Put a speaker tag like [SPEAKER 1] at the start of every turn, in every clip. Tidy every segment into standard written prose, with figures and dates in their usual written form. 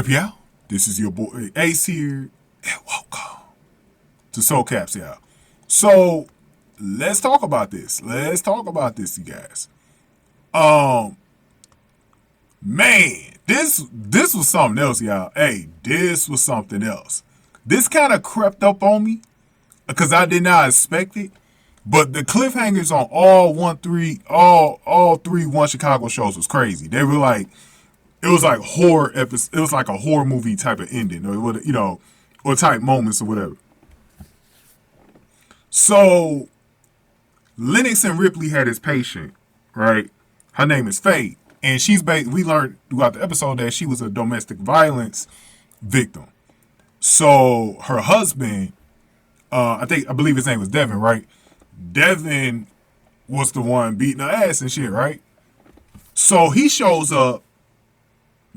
[SPEAKER 1] y'all? This is your boy Ace here, and welcome to Soul Caps, y'all. So let's talk about this. You guys. Man, this was something else, y'all. Hey, this was something else. This kind of crept up on me because I did not expect it. But the cliffhangers on all three One Chicago shows was crazy. They were like, it was like horror episode. It was like a horror movie type of ending, or type moments or whatever. So Lennox and Ripley had his patient, right? Her name is Faye, and we learned throughout the episode that she was a domestic violence victim. So her husband, I believe his name was Devin, right? Devin was the one beating her ass and shit, right? So he shows up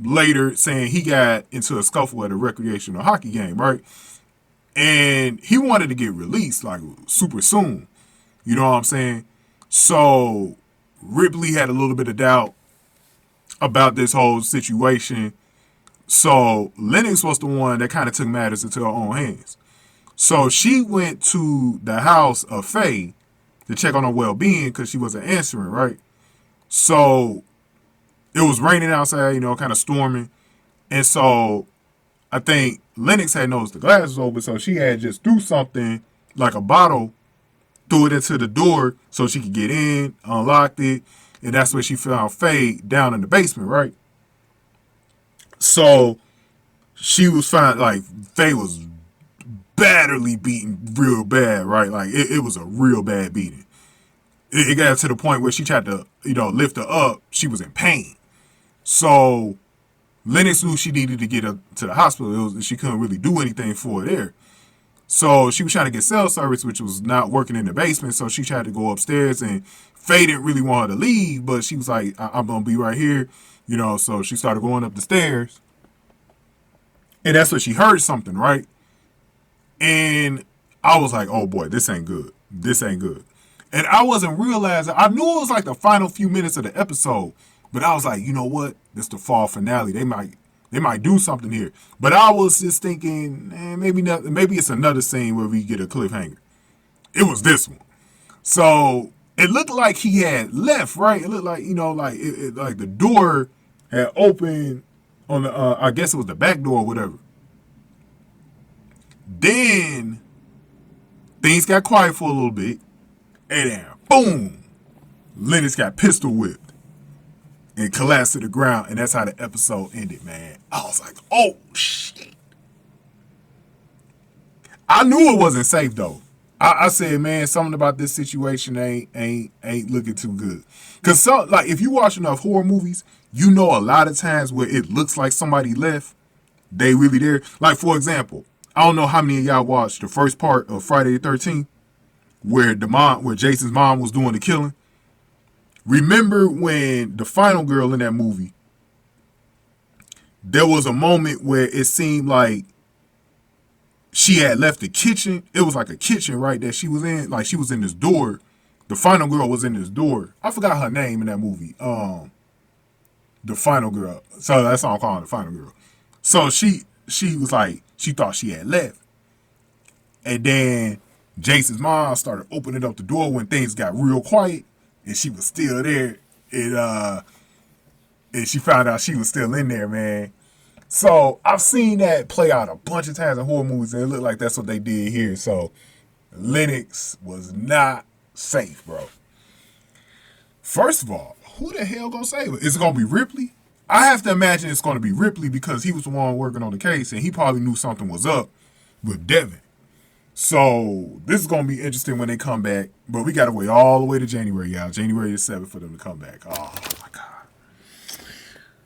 [SPEAKER 1] later saying he got into a scuffle at a recreational hockey game, right? And he wanted to get released like super soon. You know what I'm saying? So Ripley had a little bit of doubt about this whole situation. So Lennox was the one that kind of took matters into her own hands. So she went to the house of Faye to check on her well-being because she wasn't answering, right? So it was raining outside, kind of storming. And so I think Lennox had noticed the glass was open, so she had just threw something like a bottle, threw it into the door so she could get in, unlocked it, and that's where she found Faye down in the basement, right? So she was found, like, Faye was badly beaten real bad, right? Like, it was a real bad beating. It got to the point where she tried to, lift her up. She was in pain. So Lennox knew she needed to get her to the hospital. She couldn't really do anything for her there. So she was trying to get cell service, which was not working in the basement. So she tried to go upstairs, and Faye didn't really want her to leave, but she was like, I'm going to be right here. So she started going up the stairs. And that's when she heard something, right? And I was like, oh boy, this ain't good. And I wasn't realizing, I knew it was like the final few minutes of the episode, but I was like, you know what? This the fall finale. They might do something here. But I was just thinking, maybe it's another scene where we get a cliffhanger. It was this one. So it looked like he had left, right? It looked like, like the door had opened on the, I guess it was the back door or whatever. Then things got quiet for a little bit, and then boom, Lennox got pistol whipped and collapsed to the ground, and that's how the episode ended, man. I was like, oh shit. I knew it wasn't safe though. I said, man, something about this situation ain't looking too good. Cause if you watch enough horror movies, a lot of times where it looks like somebody left, they really there. Like, for example, I don't know how many of y'all watched the first part of Friday the 13th, where Jason's mom was doing the killing. Remember when the final girl in that movie, there was a moment where it seemed like she had left the kitchen. It was like a kitchen, right, that she was in. Like, she was in this door. The final girl was in this door. I forgot her name in that movie. The final girl. So that's all I'm calling the final girl. So she was like, she thought she had left. And then Jason's mom started opening up the door when things got real quiet, and she was still there. And she found out she was still in there, man. So I've seen that play out a bunch of times in horror movies, and it looked like that's what they did here. So Lennox was not safe, bro. First of all, who the hell gonna save her? Is it gonna be Ripley? I have to imagine it's gonna be Ripley because he was the one working on the case, and he probably knew something was up with Devin. So this is gonna be interesting when they come back, but we gotta wait all the way to January, y'all. January the 7th for them to come back. Oh my god.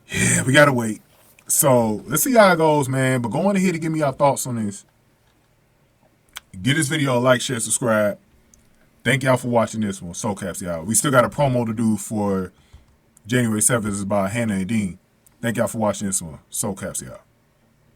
[SPEAKER 1] Yeah, we gotta wait. So let's see how it goes, man. But go on ahead and give me your thoughts on this. Give this video a like, share, subscribe. Thank y'all for watching this one. Soul Caps, y'all. We still got a promo to do for January 7th. This is by Hannah and Dean. Thank y'all for watching this one. Soul Caps, y'all.